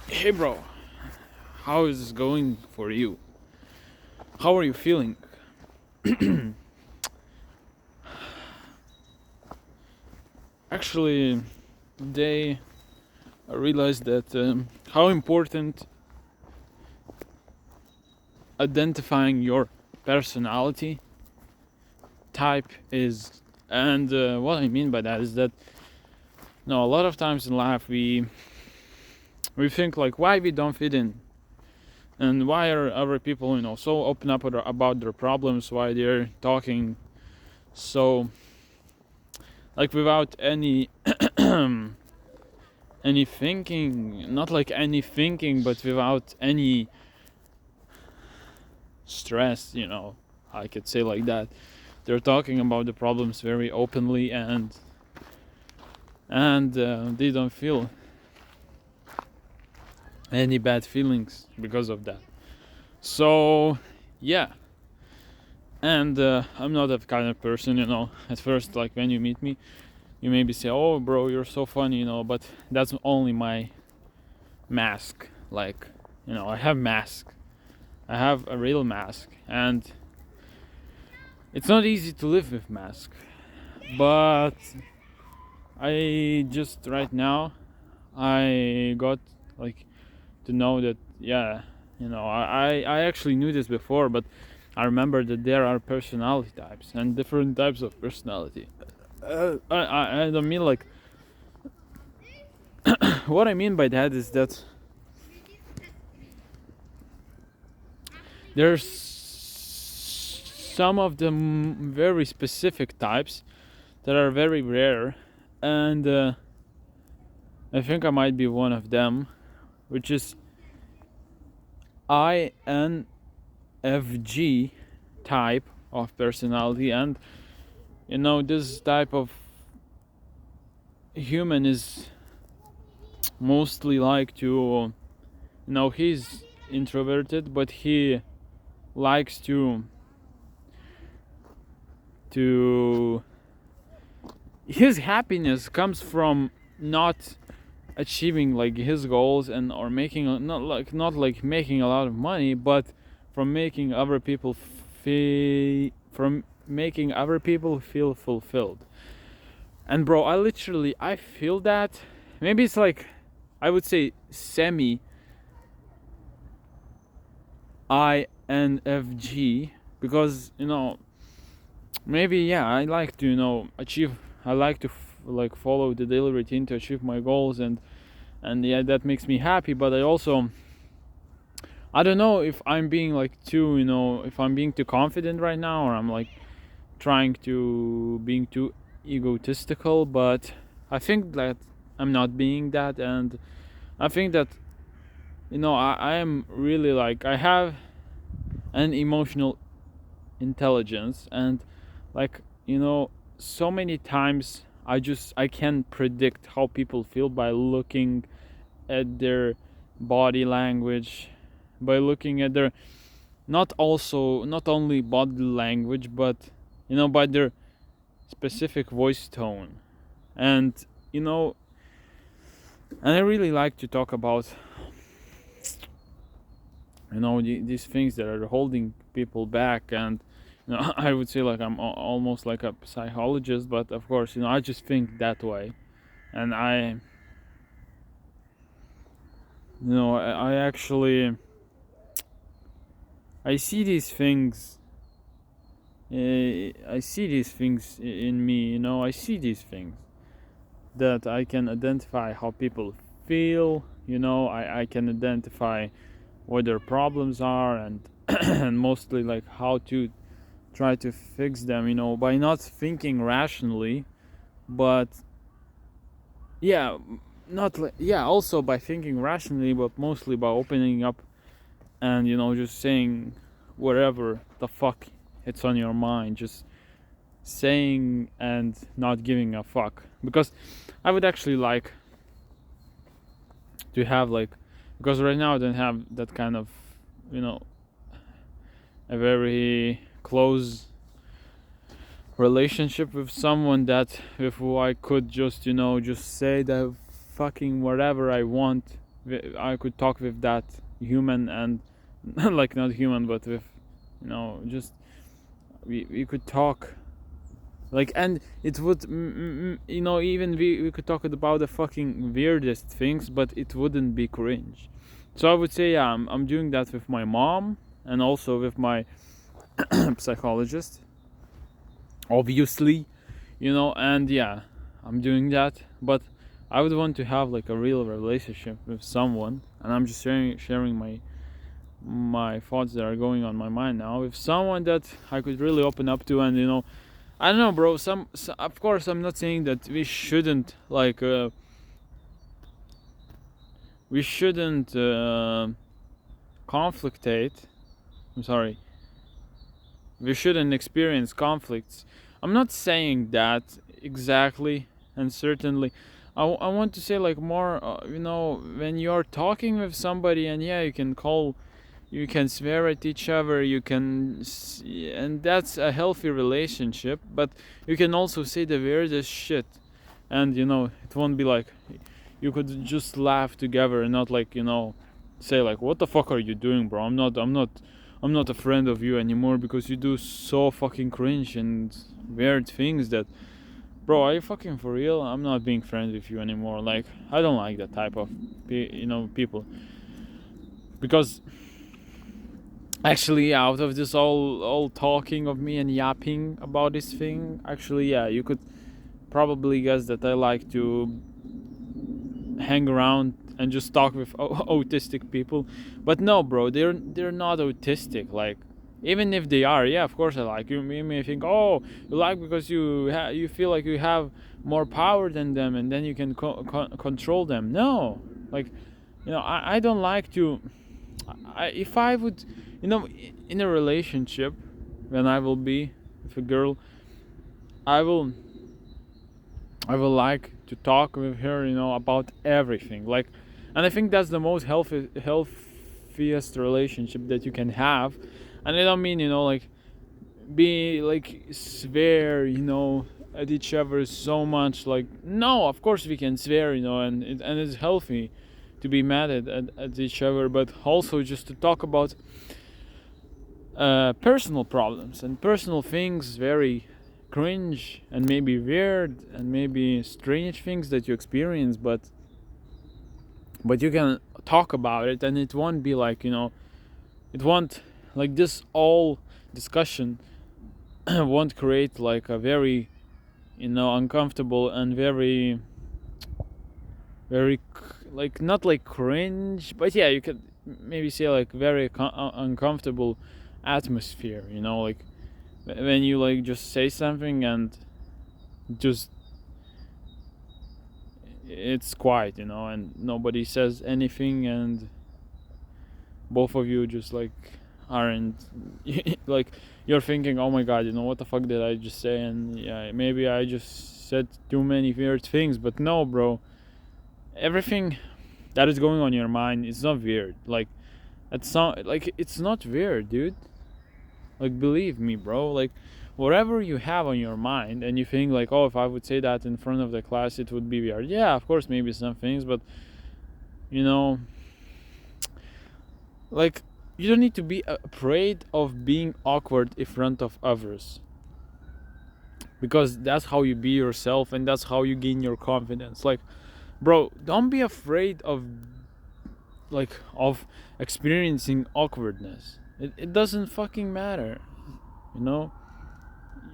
Hey bro, how is this going for you? How are you feeling? Actually, today I realized that how important identifying your personality type is. And what I mean by that is that a lot of times in life we think like why we don't fit in, and why are other people so open up about their problems, why they're talking so like without any thinking, not like any thinking, but without any stress, I could say like that. They're talking about the problems very openly, and they don't feel any bad feelings because of that. So yeah, and I'm not that kind of person, at first, like when you meet me, you maybe say, oh bro, you're so funny, but that's only my mask. Like, I have mask, I have a real mask, and it's not easy to live with mask. But I just right now I got like to know that, yeah, I actually knew this before, but I remember that there are personality types and different types of personality. I don't mean like what I mean by that is that there's some of the very specific types that are very rare, and I think I might be one of them, which is INFG type of personality. And this type of human is mostly like to, he's introverted, but he likes to his happiness comes from not achieving like his goals, and or making not like making a lot of money, but from making other people feel fulfilled. And bro, I feel that. Maybe it's like, I would say semi INFG, because maybe, yeah, I like to achieve. I like to like follow the daily routine to achieve my goals, and yeah, that makes me happy. But I don't know if I'm being like too, if I'm being too confident right now, or I'm like trying to being too egotistical. But I think that I'm not being that, and I think that I am really like, I have an emotional intelligence, and like so many times I can predict how people feel by looking at their body language, by looking at their not only body language, but by their specific voice tone. And you know and I really like to talk about these things that are holding people back. And I would say like I'm almost like a psychologist, but of course I just think that way. And I actually I see these things. I see these things in me. I see these things that I can identify how people feel. I can identify what their problems are, and and mostly like how to try to fix them. By not thinking rationally, but yeah, not like, yeah, also by thinking rationally, but mostly by opening up and just saying whatever the fuck it's on your mind, just saying and not giving a fuck. Because I would actually like to have like, because right now I don't have that kind of a very close relationship with someone that with who I could just just say the fucking whatever I want I could talk with that human, and like not human, but with, just we could talk, like, and it would, even we could talk about the fucking weirdest things, but it wouldn't be cringe. So I would say, yeah, I'm doing that with my mom, and also with my psychologist, obviously, and yeah, I'm doing that. But I would want to have like a real relationship with someone, and I'm just sharing my thoughts that are going on my mind now with someone that I could really open up to. And I don't know, bro, of course I'm not saying that we shouldn't conflictate. I'm sorry, we shouldn't experience conflicts. I'm not saying that exactly, and certainly I want to say like more, when you're talking with somebody, and yeah, you can swear at each other, and that's a healthy relationship, but you can also say the weirdest shit, and it won't be like, you could just laugh together, and not like, say like, what the fuck are you doing, bro? I'm not a friend of you anymore because you do so fucking cringe and weird things that, bro, are you fucking for real? I'm not being friends with you anymore. Like, I don't like that type of people, because actually, out of this all talking of me and yapping about this thing, actually, yeah, you could probably guess that I like to hang around and just talk with autistic people. But no, bro, they're not autistic. Like, even if they are, yeah, of course I like you. You may think, oh, you like because you feel like you have more power than them, and then you can control them. No, like, I don't like to. If I would, in a relationship, when I will be with a girl, I will like to talk with her, about everything. Like, and I think that's the most healthiest relationship that you can have. And I don't mean, like, be like swear, at each other so much. Like, no, of course we can swear, and it's healthy to be mad at each other, but also just to talk about personal problems and personal things, very cringe and maybe weird and maybe strange things that you experience, but you can talk about it, and it won't be like, it won't, like, this all discussion won't create like a very, uncomfortable and very like, not like cringe, but yeah, you could maybe say like very uncomfortable atmosphere, like when you like just say something and just it's quiet, and nobody says anything, and both of you just like aren't like, you're thinking, oh my god, what the fuck did I just say? And yeah, maybe I just said too many weird things. But no, bro, everything that is going on in your mind is not weird. Like, it's not weird, dude. Like, believe me, bro. Like, whatever you have on your mind, and you think like, oh, if I would say that in front of the class, it would be weird. Yeah, of course, maybe some things, but like, you don't need to be afraid of being awkward in front of others, because that's how you be yourself, and that's how you gain your confidence. Like, bro, don't be afraid of experiencing awkwardness. It doesn't fucking matter,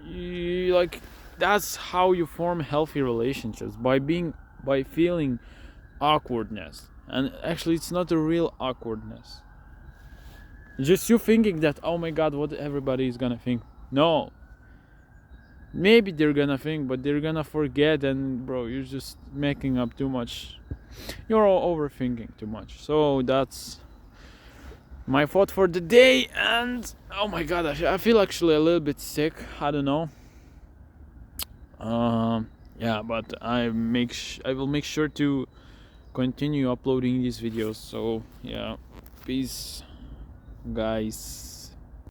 like, that's how you form healthy relationships, by feeling awkwardness. And actually, it's not a real awkwardness, it's just you thinking that, oh my god, what everybody is gonna think. No, maybe they're gonna think, but they're gonna forget, and bro, you're just making up too much. You're all overthinking too much. So that's my thought for the day. And oh my god, I feel actually a little bit sick. I don't know. Yeah, but I will make sure to continue uploading these videos. So yeah, peace, guys.